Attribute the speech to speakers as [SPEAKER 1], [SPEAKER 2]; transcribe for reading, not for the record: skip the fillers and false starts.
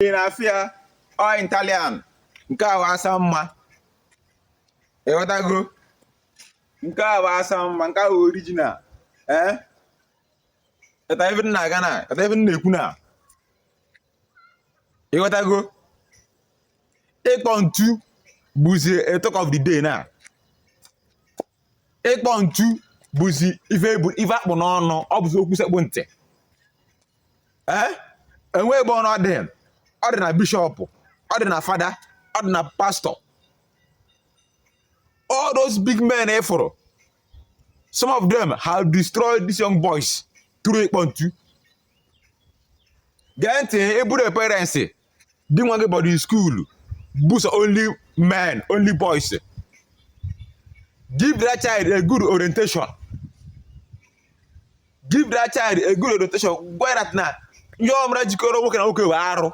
[SPEAKER 1] na-afịa ọ Italian nke a asa mma ịghọtago nke a asa mma nke a original eta even na Ghana eta even na-ekwu na ịghọtago ịkpọ ntu bụzi a talk of the day na ịkpọ ntu bụzi ife akpụ n'ọnụ ọ bụzi okwu sekpụ ntị enwe ebe ọ dị na bishop ọ dị na fada ọ dị na pastor all those big men eforo some of them have destroyed these young boys through ịkpọ ntu gee ntị eburu parents di nwa gị body school boost only men only boys give that child a good orientation gwa that na ihe ọmụra jikọrọ nwoke na nwoke wee arụ